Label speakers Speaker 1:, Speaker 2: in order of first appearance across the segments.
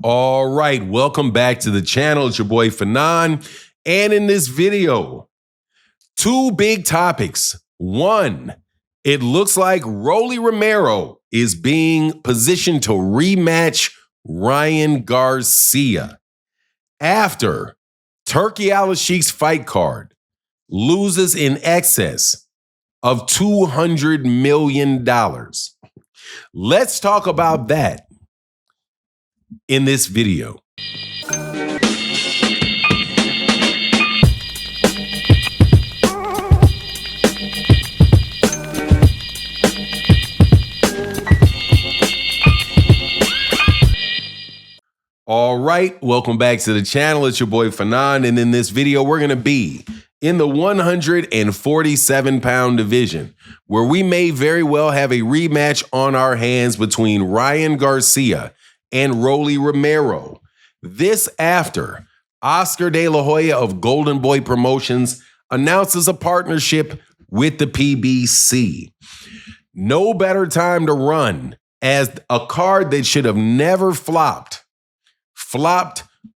Speaker 1: All right, welcome back to the channel. It's your boy Fanon. And in this video, two big topics. One, it looks like Rolly Romero is being positioned to rematch Ryan Garcia after Turki Al-Sheikh's fight card loses in excess of $200 million. Let's talk about that in this video. All right, welcome back to the channel. It's your boy Fanon, and in this video, we're going to be in the 147-pound division, where we may very well have a rematch on our hands between Ryan Garcia and Rolly Romero. This after Oscar De La Hoya of Golden Boy Promotions announces a partnership with the PBC. No better time to run, as a card that should have never flopped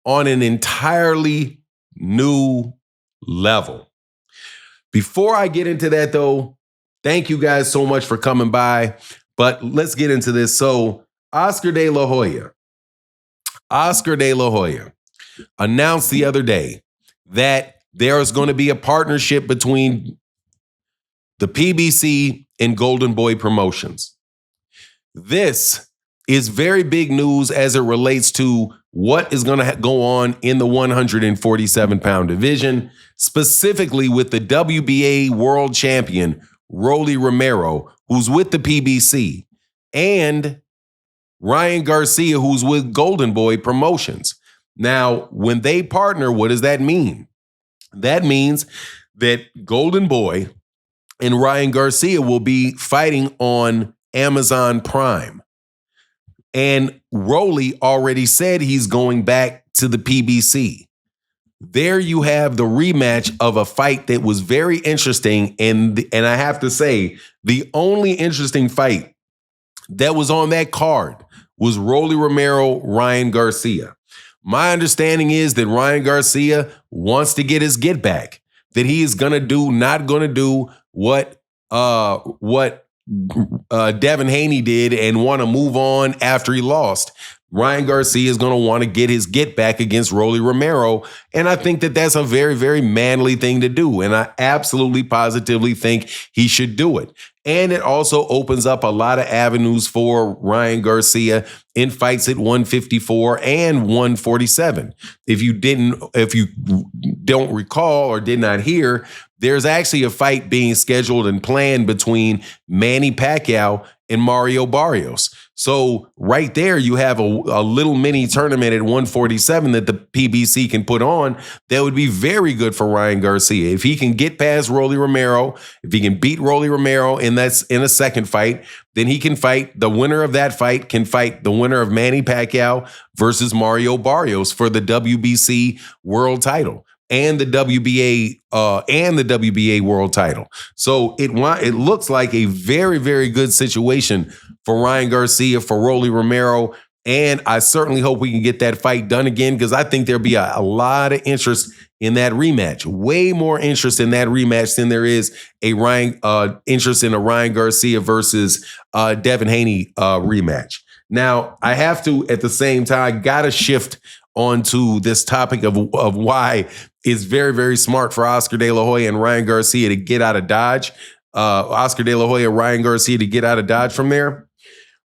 Speaker 1: on an entirely new level. Before I get into that, though, thank you guys so much for coming by, but let's get into this. So Oscar De La Hoya announced the other day that there is going to be a partnership between the PBC and Golden Boy Promotions. This is very big news as it relates to what is going to go on in the 147-pound division, specifically with the WBA world champion, Rolly Romero, who's with the PBC, and Ryan Garcia, who's with Golden Boy Promotions. Now, when they partner, what does that mean? That means that Golden Boy and Ryan Garcia will be fighting on Amazon Prime. And Rolly already said he's going back to the PBC. There you have the rematch of a fight that was very interesting. And I have to say, the only interesting fight that was on that card was Rolly Romero, Ryan Garcia. My understanding is that Ryan Garcia wants to get his get back, that he is not going to do what Devin Haney did and want to move on after he lost. Ryan Garcia is going to want to get his get back against Rolly Romero. And I think that that's a very, very manly thing to do. And I absolutely positively think he should do it. And it also opens up a lot of avenues for Ryan Garcia in fights at 154 and 147. If you don't recall or did not hear, there's actually a fight being scheduled and planned between Manny Pacquiao and Mario Barrios. So right there, you have a little mini tournament at 147 that the PBC can put on that would be very good for Ryan Garcia. If he can get past Rolly Romero, if he can beat Rolly Romero, and that's in a second fight, then he can fight. The winner of that fight can fight the winner of Manny Pacquiao versus Mario Barrios for the WBC world title and the WBA world title. So it looks like a very, very good situation for Ryan Garcia, for Rolly Romero, and I certainly hope we can get that fight done again, because I think there'll be a lot of interest in that rematch. Way more interest in that rematch than there is interest in a Ryan Garcia versus Devin Haney rematch. Now, I have to, at the same time, gotta shift onto this topic of why it's very, very smart for Oscar De La Hoya and Ryan Garcia to get out of Dodge. Oscar De La Hoya, Ryan Garcia to get out of Dodge from there.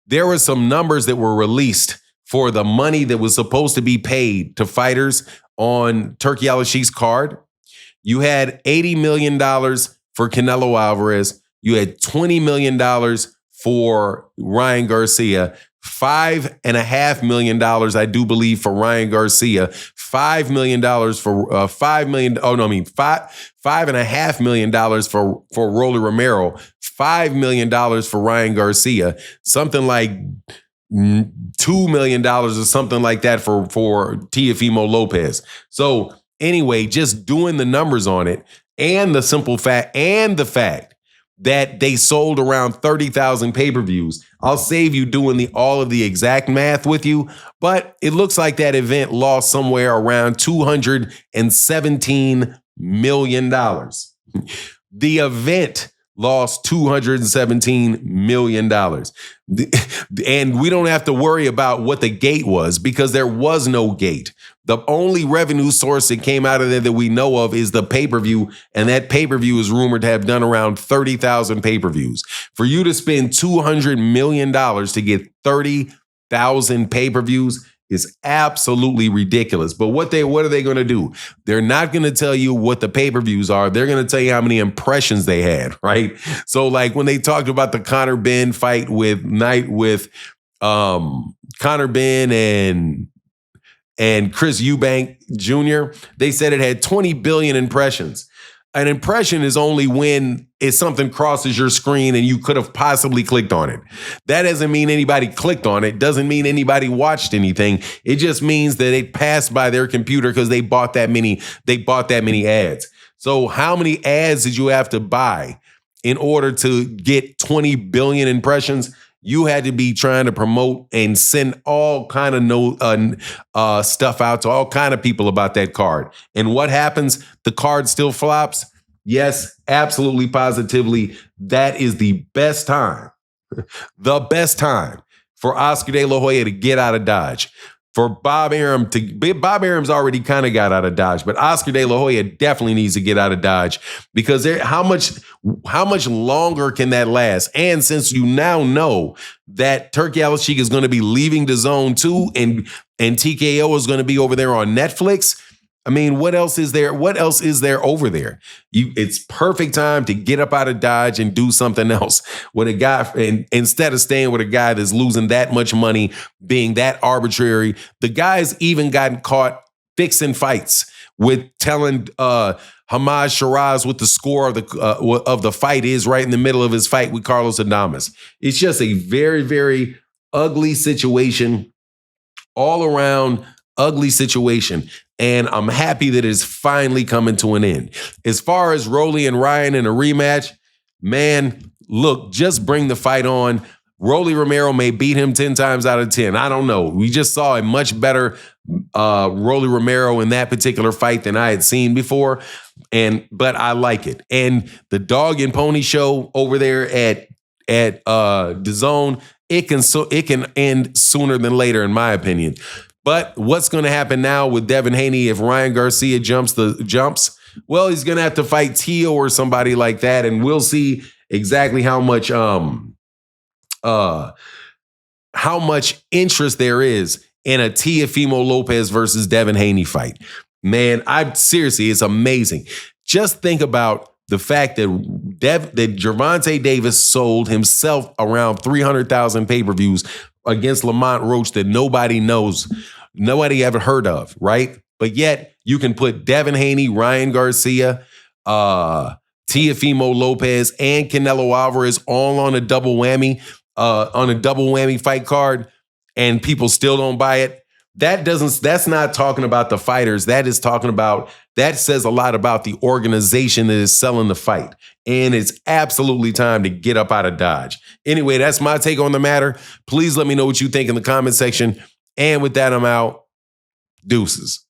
Speaker 1: There were some numbers that were released for the money that was supposed to be paid to fighters on Turki Al-Sheikh's card. You had $80 million for Canelo Alvarez. You had $20 million for Ryan Garcia. $5.5 million, I do believe, for Ryan Garcia. $5 million for $5.5 million for Rolly Romero. $5 million for Ryan Garcia. Something like $2 million or something like that for Teofimo Lopez. So anyway, just doing the numbers on it, and the simple fact and the fact that they sold around 30,000 pay-per-views. I'll save you doing all of the exact math with you, but it looks like that event lost somewhere around $217 million. The event lost $217 million. And we don't have to worry about what the gate was because there was no gate. The only revenue source that came out of there that we know of is the pay-per-view, and that pay-per-view is rumored to have done around 30,000 pay-per-views. For you to spend $200 million to get 30,000 pay-per-views is absolutely ridiculous. But what are they going to do? They're not going to tell you what the pay-per-views are. They're going to tell you how many impressions they had, right? So like when they talked about the Conor Benn fight with Conor Benn and Chris Eubank Jr., they said it had 20 billion impressions. An impression is only when something crosses your screen and you could have possibly clicked on it. That doesn't mean anybody clicked on it. Doesn't mean anybody watched anything. It just means that it passed by their computer because they bought that many ads. So how many ads did you have to buy in order to get 20 billion impressions? You had to be trying to promote and send all kind of stuff out to all kind of people about that card. And what happens? The card still flops? Yes, absolutely, positively. That is the best time for Oscar De La Hoya to get out of Dodge. For Bob Arum's already kind of got out of Dodge, but Oscar De La Hoya definitely needs to get out of Dodge because how much longer can that last? And since you now know that Turki Al-Sheikh is going to be leaving the zone too, and TKO is going to be over there on Netflix, I mean, what else is there? What else is there over there? It's perfect time to get up out of Dodge and do something else with a guy. And instead of staying with a guy that's losing that much money, being that arbitrary, the guy's even gotten caught fixing fights with telling Hamad Shiraz what the score of the fight is right in the middle of his fight with Carlos Adames. It's just a very, very ugly situation, all around ugly situation. And I'm happy that it's finally coming to an end. As far as Rolly and Ryan in a rematch, man, look, just bring the fight on. Rolly Romero may beat him 10 times out of 10. I don't know. We just saw a much better Rolly Romero in that particular fight than I had seen before. But I like it. And the Dog and Pony show over there at DAZN, it can end sooner than later, in my opinion. But what's going to happen now with Devin Haney if Ryan Garcia jumps? Well, he's going to have to fight Tio or somebody like that, and we'll see exactly how much interest there is in a Teofimo Lopez versus Devin Haney fight. Man, seriously, it's amazing. Just think about the fact that Gervonta Davis sold himself around 300,000 pay-per-views against Lamont Roach that nobody knows, nobody ever heard of, right? But yet you can put Devin Haney, Ryan Garcia, Teofimo Lopez, and Canelo Alvarez all on a double whammy fight card, and people still don't buy it. That's not talking about the fighters. That says a lot about the organization that is selling the fight. And it's absolutely time to get up out of Dodge. Anyway, that's my take on the matter. Please let me know what you think in the comment section. And with that, I'm out. Deuces.